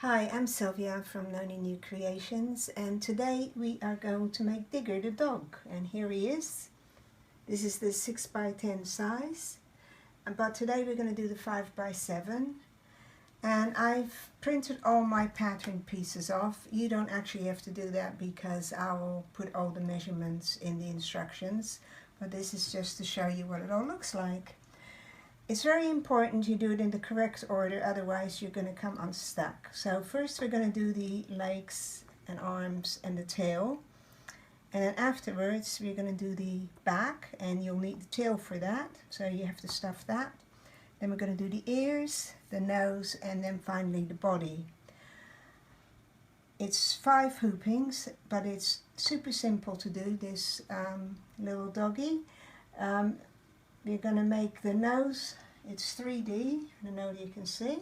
Hi, I'm Sylvia from Noni New Creations, and today we are going to make Digger the dog, and here he is. This is the 6x10 size, but today we're going to do the 5x7, and I've printed all my pattern pieces off. You don't actually have to do that because I will put all the measurements in the instructions, but this is just to show you what it all looks like. It's very important you do it in the correct order, otherwise you're going to come unstuck. So first we're going to do the legs and arms and the tail. And then afterwards we're going to do the back, and you'll need the tail for that. So you have to stuff that. Then we're going to do the ears, the nose, and then finally the body. It's 5 hoopings, but it's super simple to do this little doggy. We're going to make the nose. It's 3D, the nose you can see.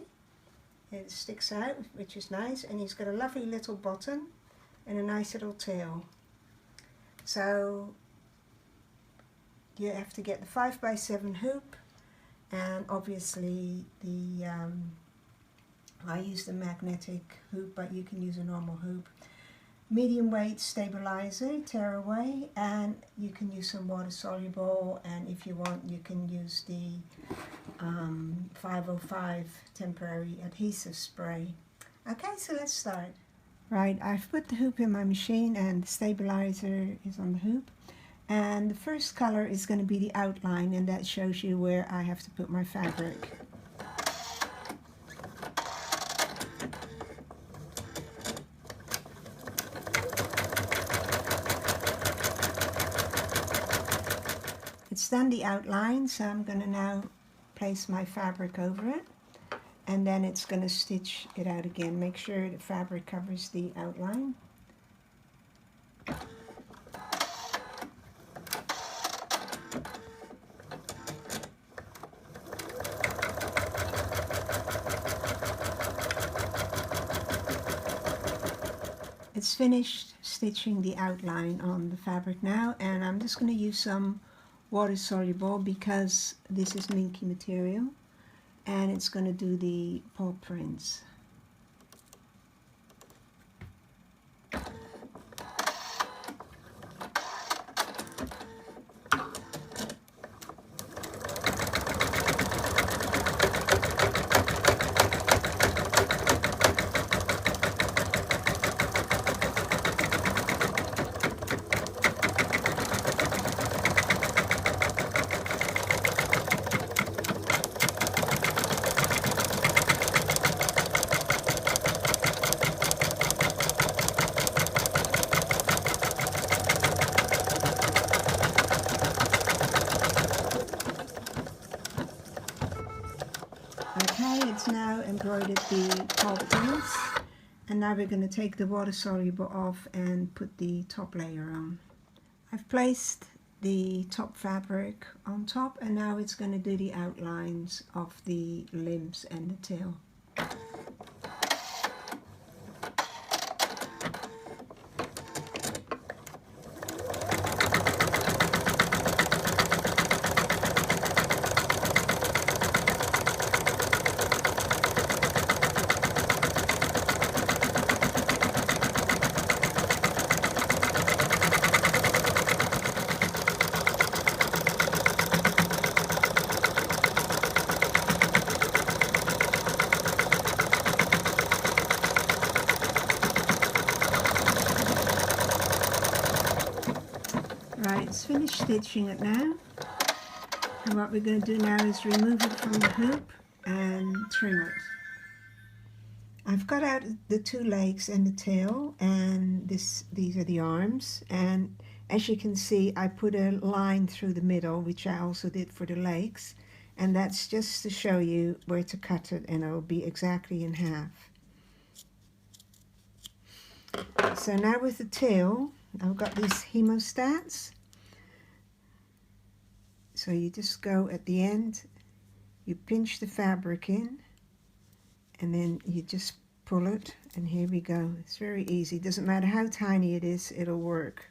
It sticks out, which is nice, and he's got a lovely little bottom and a nice little tail. So you have to get the 5x7 hoop, and obviously the I use the magnetic hoop, but you can use a normal hoop. Medium weight stabilizer, tearaway, and you can use some water soluble, and if you want you can use the 505 temporary adhesive spray. Okay, so let's start. Right, I've put the hoop in my machine and the stabilizer is on the hoop, and the first color is going to be the outline, and that shows you where I have to put my fabric. It's done the outline, so I'm going to now place my fabric over it, and then it's going to stitch it out again. Make sure the fabric covers the outline. It's finished stitching the outline on the fabric now, and I'm just going to use some water soluble because this is minky material, and it's going to do the paw prints. Okay, it's now embroidered the paw prints, and now we're going to take the water soluble off and put the top layer on. I've placed the top fabric on top, and now it's going to do the outlines of the limbs and the tail. Right, it's finished stitching it now, and what we're going to do now is remove it from the hoop and trim it. I've got out the 2 legs and the tail, and these are the arms, and as you can see I put a line through the middle, which I also did for the legs, and that's just to show you where to cut it, and it'll be exactly in half. So now with the tail, I've got these hemostats. So you just go at the end, you pinch the fabric in, and then you just pull it, and here we go. It's very easy. Doesn't matter how tiny it is, it'll work.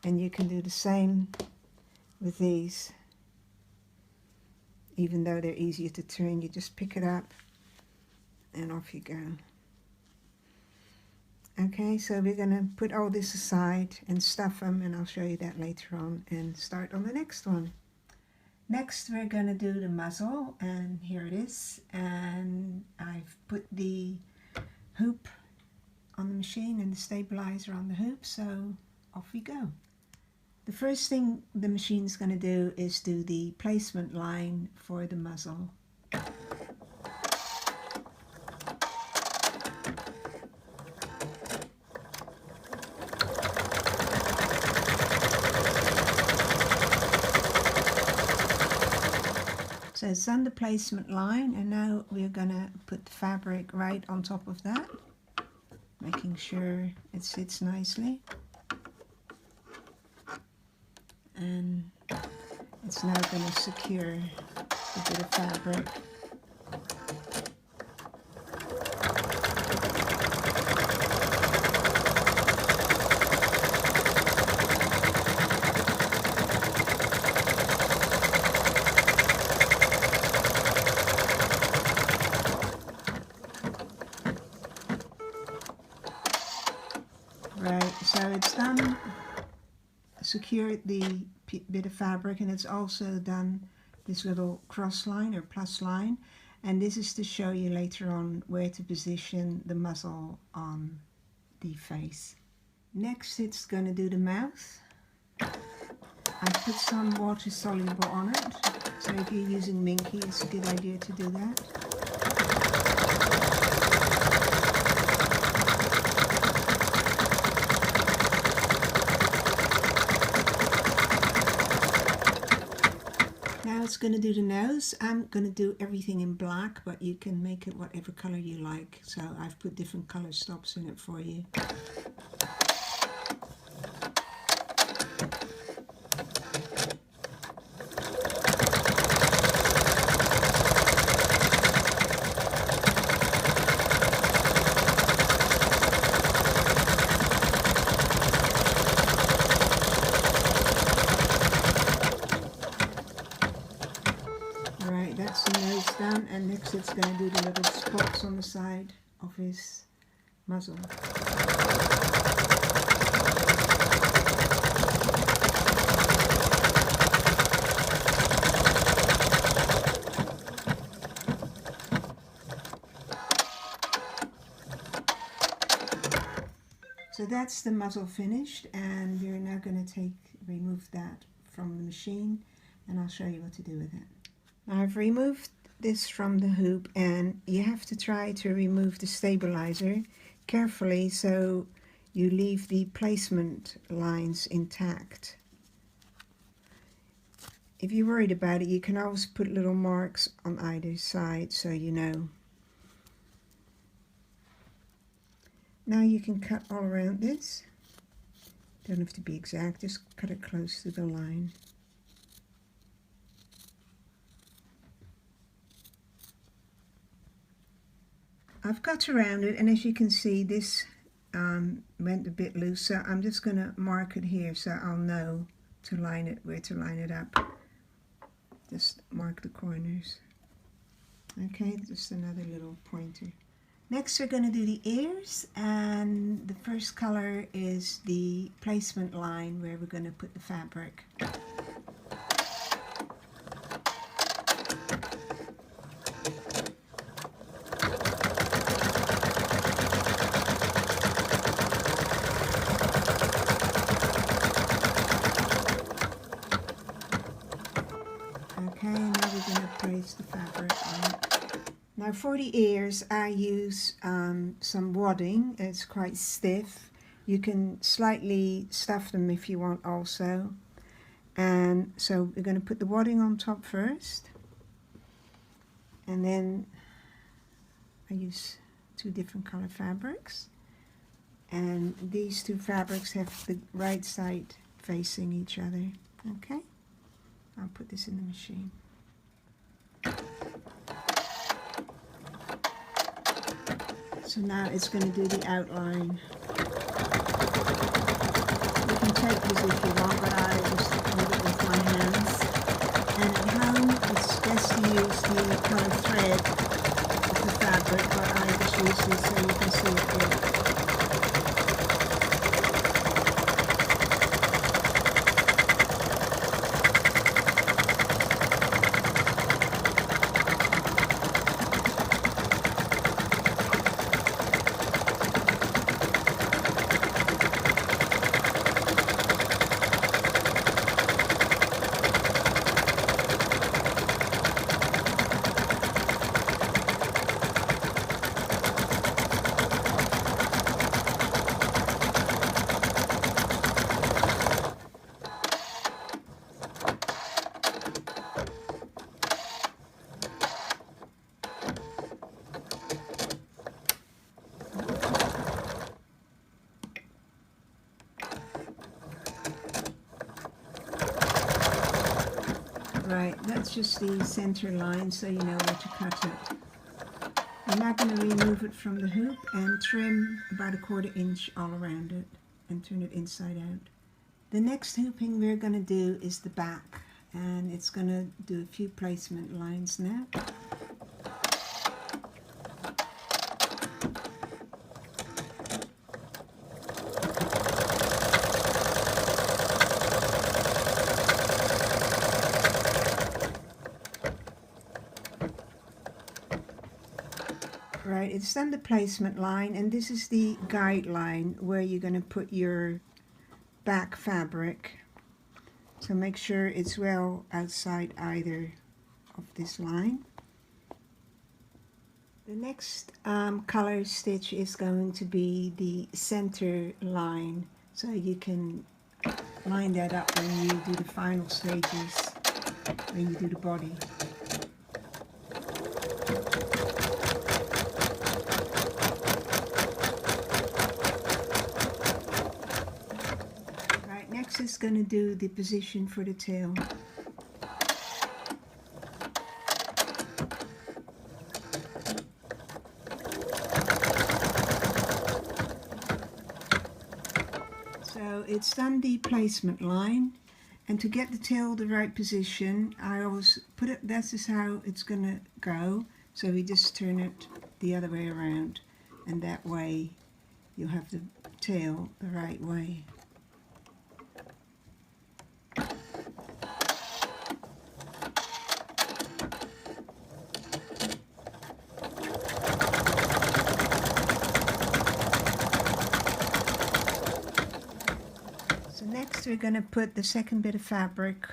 And you can do the same with these. Even though they're easier to turn, you just pick it up and off you go. Okay, so we're going to put all this aside and stuff them, and I'll show you that later on and start on the next one. Next we're going to do the muzzle, and here it is, and I've put the hoop on the machine and the stabilizer on the hoop, so off we go. The first thing the machine's going to do is do the placement line for the muzzle. So it's done the placement line, and now we're going to put the fabric right on top of that, making sure it sits nicely. And it's now going to secure the bit of fabric. Right, so it's done, secured the bit of fabric, and it's also done this little cross line or plus line, and this is to show you later on where to position the muzzle on the face. Next it's going to do the mouth. I put some water soluble on it, so if you're using Minky it's a good idea to do that. Now it's going to do the nose. I'm going to do everything in black, but you can make it whatever color you like. So I've put different color stops in it for you. That's the nose done, and next it's going to do the little spots on the side of his muzzle. So that's the muzzle finished, and we're now going to remove that from the machine, and I'll show you what to do with it. I've removed this from the hoop, and you have to try to remove the stabilizer carefully so you leave the placement lines intact. If you're worried about it, you can always put little marks on either side so you know. Now you can cut all around this. Don't have to be exact, just cut it close to the line. I've cut around it, and as you can see, this went a bit loose, so I'm just going to mark it here so I'll know to line it, where to line it up. Just mark the corners. Okay, just another little pointer. Next we're going to do the ears, and the first color is the placement line where we're going to put the fabric. The fabric on it. Now for the ears I use some wadding. It's quite stiff. You can slightly stuff them if you want also. And so we're going to put the wadding on top first, and then I use two different color fabrics, and these two fabrics have the right side facing each other. Okay, I'll put this in the machine. So now it's going to do the outline. You can take this if you want, but I just do it with my hands. And at home it's best to use the colored thread of the fabric, but I just use this so you can see it here. Right, that's just the center line, so you know where to cut it. I'm now going to remove it from the hoop and trim about 1/4 inch all around it and turn it inside out. The next hooping we're going to do is the back, and it's going to do a few placement lines now. Right, it's done the placement line, and this is the guideline where you're going to put your back fabric. So make sure it's well outside either of this line. The next color stitch is going to be the center line, so you can line that up when you do the final stages, when you do the body. Next is going to do the position for the tail. So it's done the placement line, and to get the tail the right position, I always put it, this is how it's going to go, so we just turn it the other way around, and that way you'll have the tail the right way. Next we're going to put the second bit of fabric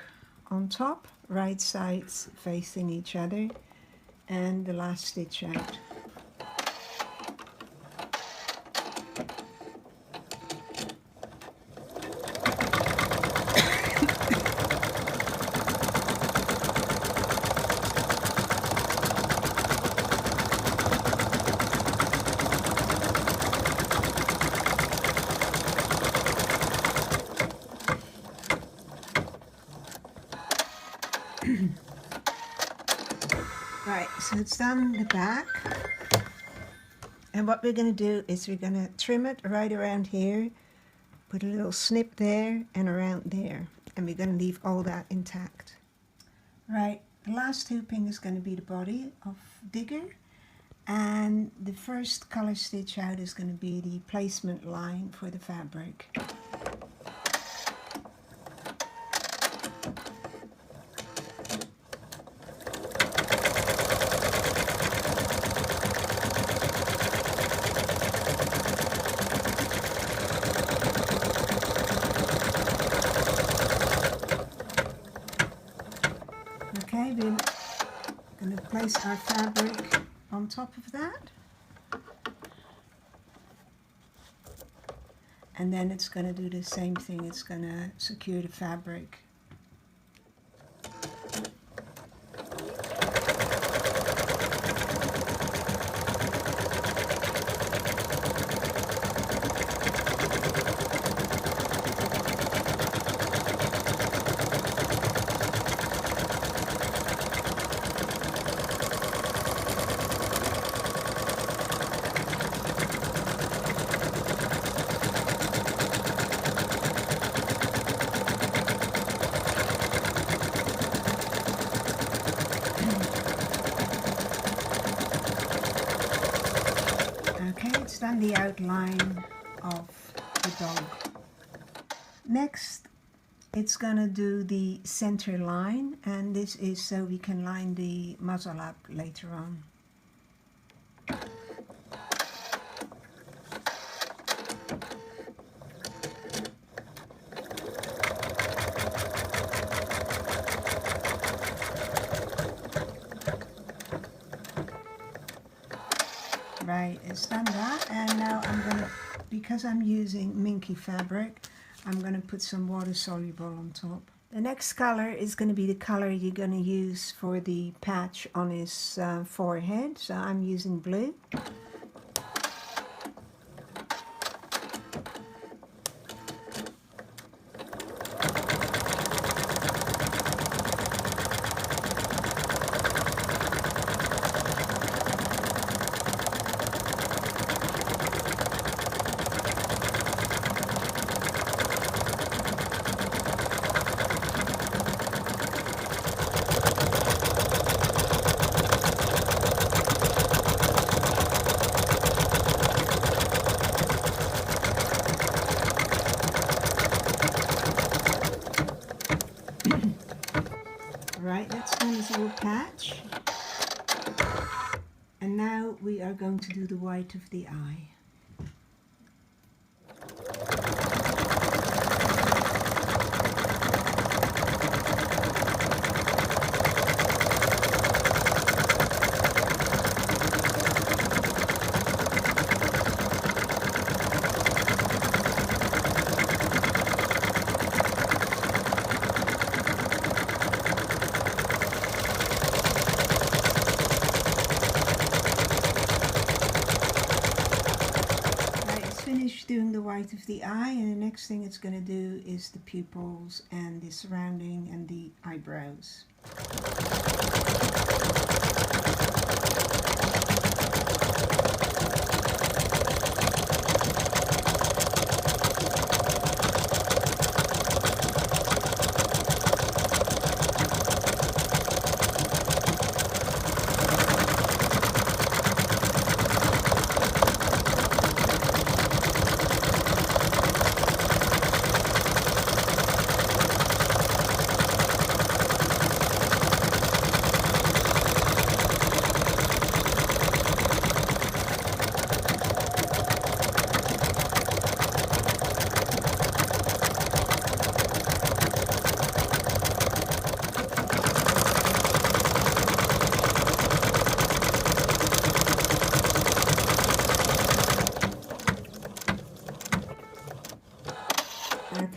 on top, right sides facing each other, and the last stitch out. Right, so it's done the back, and what we're going to do is we're going to trim it right around here, put a little snip there and around there, and we're going to leave all that intact. Right, the last hooping is going to be the body of Digger, and the first color stitch out is going to be the placement line for the fabric. Okay, we're going to place our fabric on top of that, and then it's going to do the same thing. It's going to secure the fabric. Okay, it's done the outline of the dog. Next, it's going to do the center line, and this is so we can line the muzzle up later on. Right, it's done that, and now I'm going to, because I'm using minky fabric, I'm going to put some water soluble on top. The next color is going to be the color you're going to use for the patch on his forehead, so I'm using blue. going to do the white of the eye. Finished doing the white of the eye, and the next thing it's going to do is the pupils and the surrounding and the eyebrows.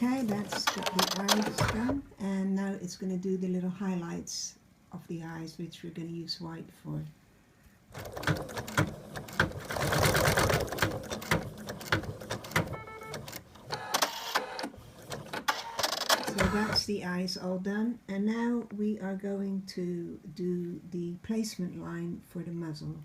Okay, that's got the eyes done, and now it's going to do the little highlights of the eyes, which we're going to use white for. So that's the eyes all done, and now we are going to do the placement line for the muzzle.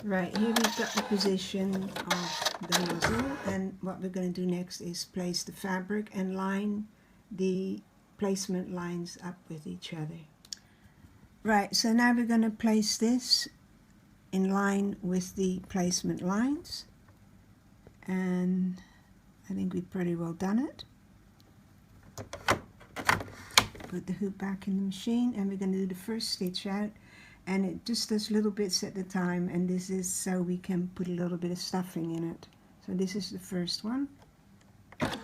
Right, here we've got the position of the muzzle, and what we're going to do next is place the fabric and line the placement lines up with each other. Right, so now we're going to place this in line with the placement lines, and I think we've pretty well done it. Put the hoop back in the machine, and we're going to do the first stitch out. And it just does little bits at a time, and this is so we can put a little bit of stuffing in it. So this is the first one. Okay,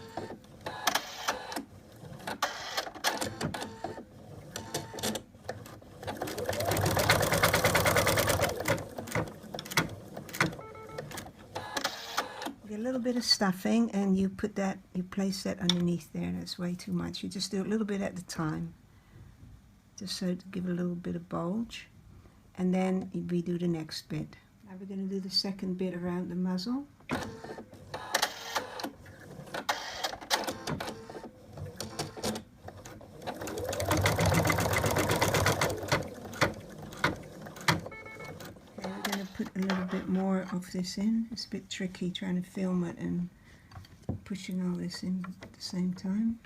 a little bit of stuffing, and you place that underneath there. That's way too much. You just do a little bit at a time, just so to give it a little bit of bulge. And then we do the next bit. Now we're going to do the second bit around the muzzle. Okay, we're going to put a little bit more of this in. It's a bit tricky trying to film it and pushing all this in at the same time.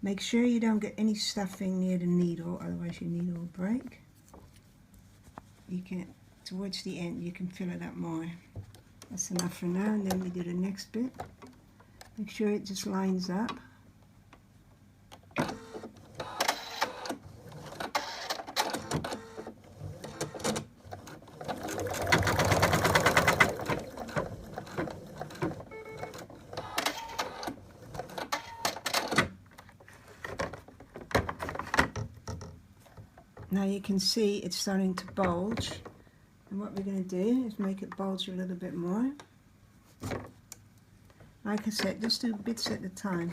Make sure you don't get any stuffing near the needle, otherwise your needle will break. You can, towards the end, you can fill it up more. That's enough for now, and then we do the next bit. Make sure it just lines up. Now you can see it's starting to bulge, and what we're going to do is make it bulge a little bit more. Like I said, just do bits at a time.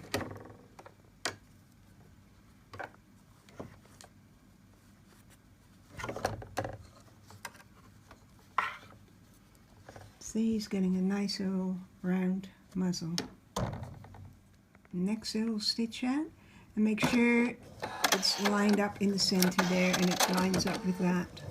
See, he's getting a nice little round muzzle. Next little stitch out, and make sure it's lined up in the center there, and it lines up with that.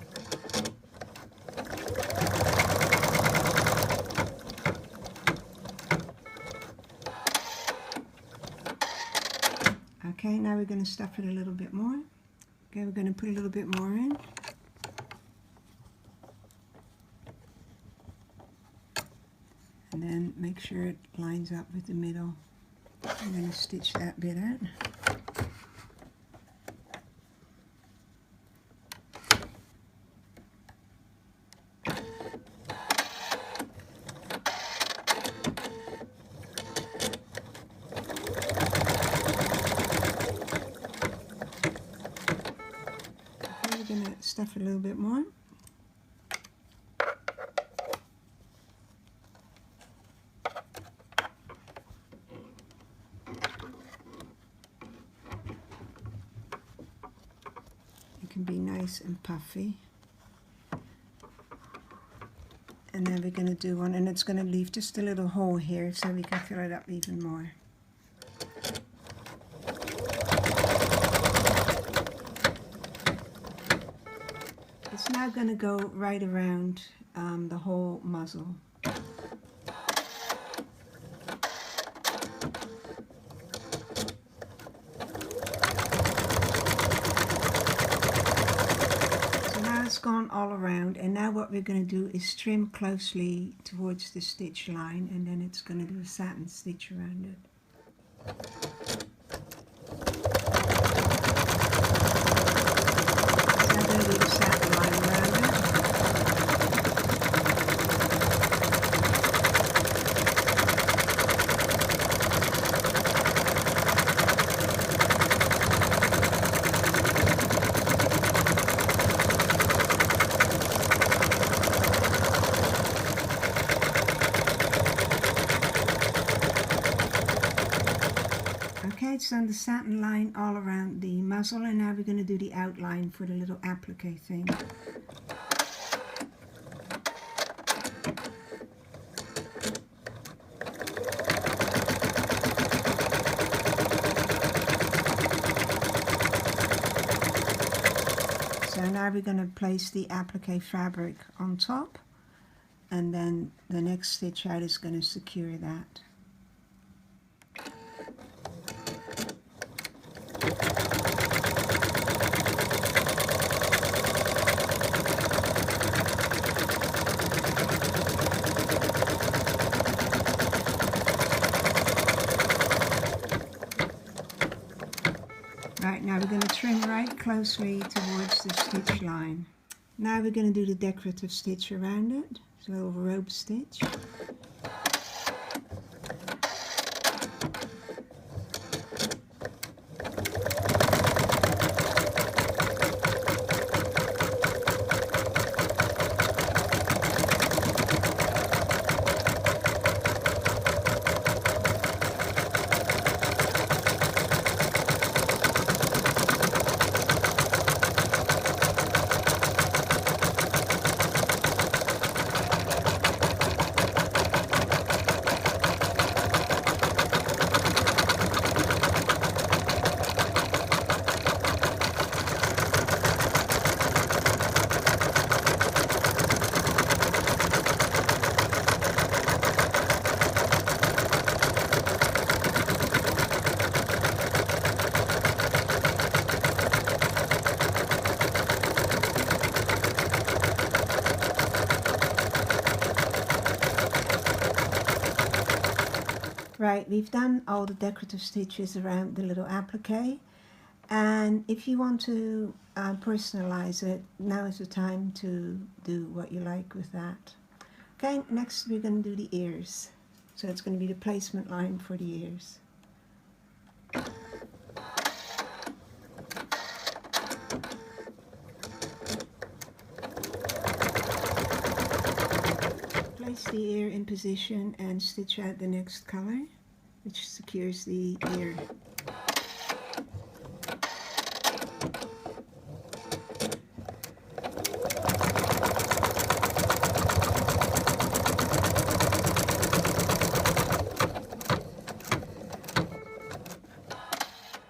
Okay, now we're going to stuff it a little bit more. Okay, we're going to put a little bit more in. And then make sure it lines up with the middle. I'm going to stitch that bit out. Stuff a little bit more. It can be nice and puffy. And then we're going to do one, and it's going to leave just a little hole here so we can fill it up even more. It's now going to go right around the whole muzzle. So now it's gone all around, and now what we're going to do is trim closely towards the stitch line, and then it's going to do a satin stitch around it. Okay, it's done the satin line all around the muzzle, and now we're going to do the outline for the little applique thing. So now we're going to place the applique fabric on top, and then the next stitch out is going to secure that. Right, now we're going to trim right closely towards the stitch line. Now we're going to do the decorative stitch around it, so a little rope stitch. Right, we've done all the decorative stitches around the little applique, and if you want to personalize it, now is the time to do what you like with that. Okay, next we're going to do the ears. So it's going to be the placement line for the ears. Place the ear in position and stitch out the next color, which secures the ear.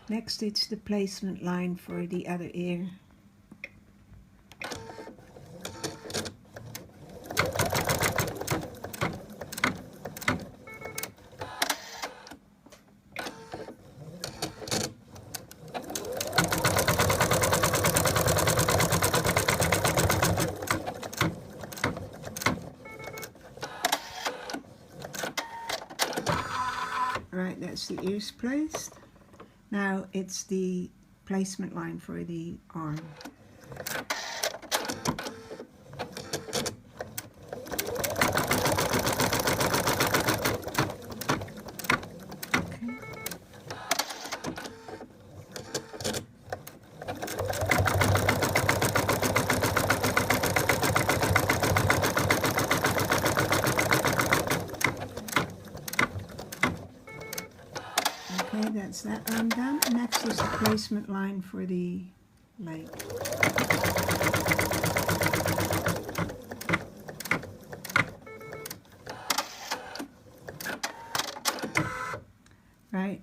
Next, it's the placement line for the other ear. that's the ears placed. Now it's the placement line for the arm. Okay, that's that arm done. Next is the placement line for the leg. Right,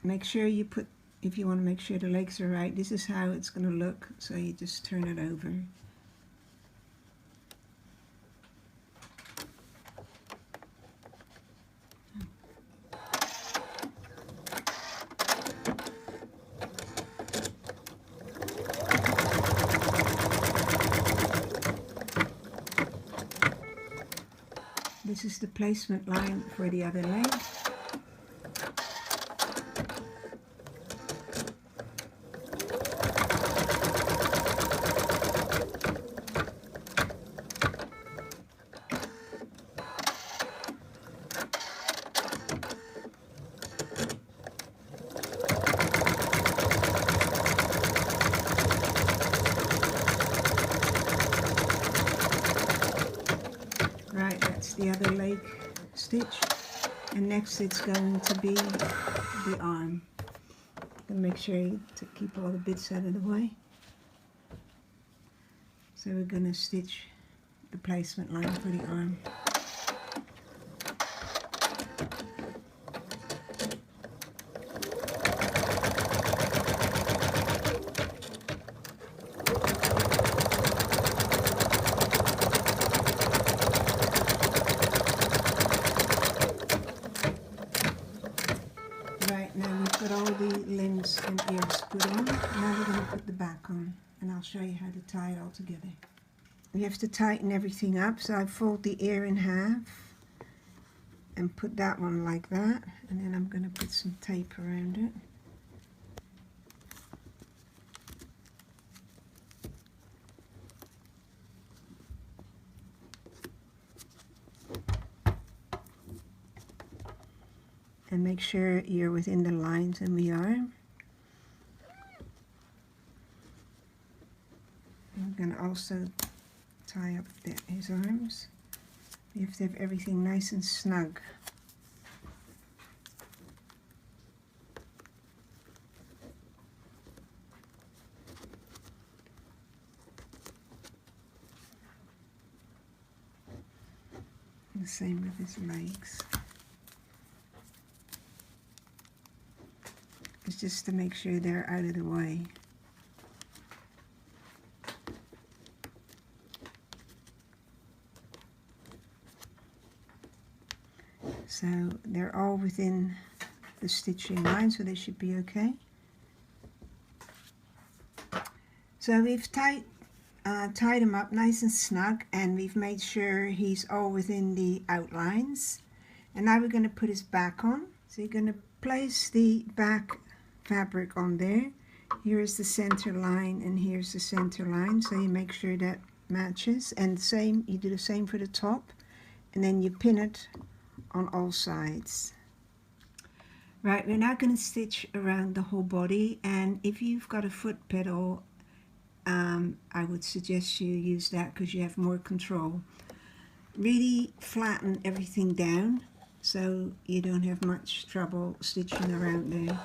make sure you put, if you want to make sure the legs are right, this is how it's going to look, so you just turn it over. This is the placement line for the other leg. Right, that's the other leg stitch, and next it's going to be the arm. And make sure to keep all the bits out of the way. So we're going to stitch the placement line for the arm. All the limbs and ears put on. Now we're going to put the back on, and I'll show you how to tie it all together. You have to tighten everything up, so I fold the ear in half and put that one like that, and then I'm going to put some tape around it. And make sure you're within the lines, and we are. I'm going to also tie up his arms. You have to have everything nice and snug. And the same with his legs. It's just to make sure they're out of the way. So they're all within the stitching line, so they should be okay. So we've tied him up nice and snug, and we've made sure he's all within the outlines. And now we're going to put his back on. So you're going to place the back fabric on there. Here is the center line, and here's the center line, so you make sure that matches. And same, you do the same for the top, and then you pin it on all sides. Right, we're now going to stitch around the whole body, and if you've got a foot pedal, I would suggest you use that because you have more control. Really flatten everything down so you don't have much trouble stitching around there.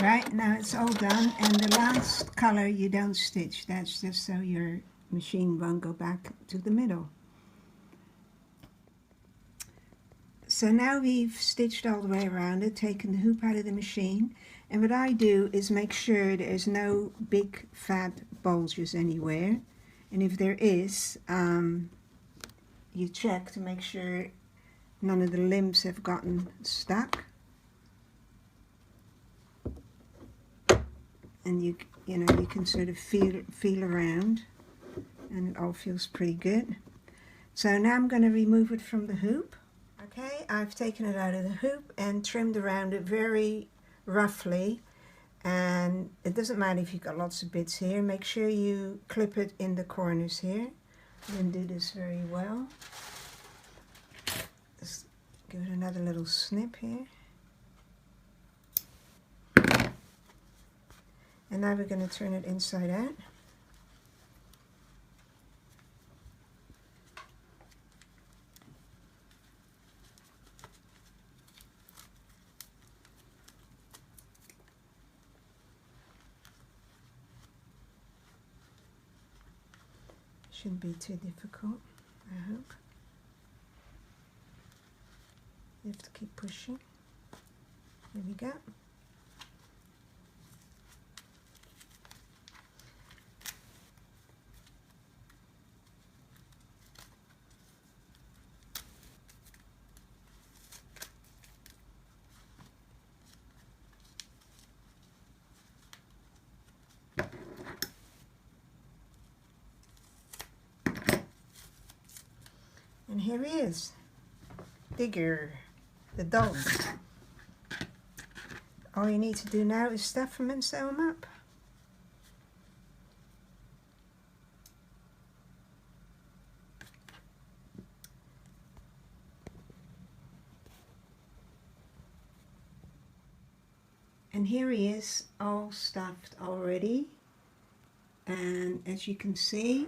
Right, now it's all done, and the last color you don't stitch. That's just so your machine won't go back to the middle. So now we've stitched all the way around it, taken the hoop out of the machine, and what I do is make sure there's no big fat bulges anywhere, and if there is, you check to make sure none of the limbs have gotten stuck. And you know, you can sort of feel around, and it all feels pretty good. So now I'm going to remove it from the hoop. Okay, I've taken it out of the hoop and trimmed around it very roughly, and it doesn't matter if you've got lots of bits here. Make sure you clip it in the corners here. I'm going to do this very well. Just give it another little snip here. And now we're going to turn it inside out. Shouldn't be too difficult, I hope. You have to keep pushing. There we go. And here he is, Digger the dog. All you need to do now is stuff him and sew him up. And here he is, all stuffed already. And as you can see,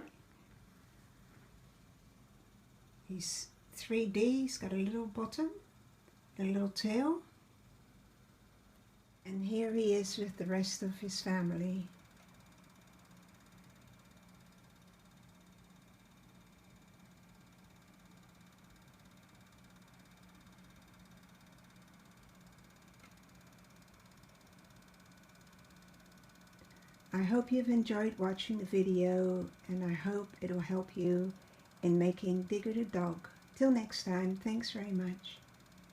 he's 3D, he's got a little bottom, a little tail, and here he is with the rest of his family. I hope you've enjoyed watching the video, and I hope it will help you in making Digger the Dog. Till next time, thanks very much.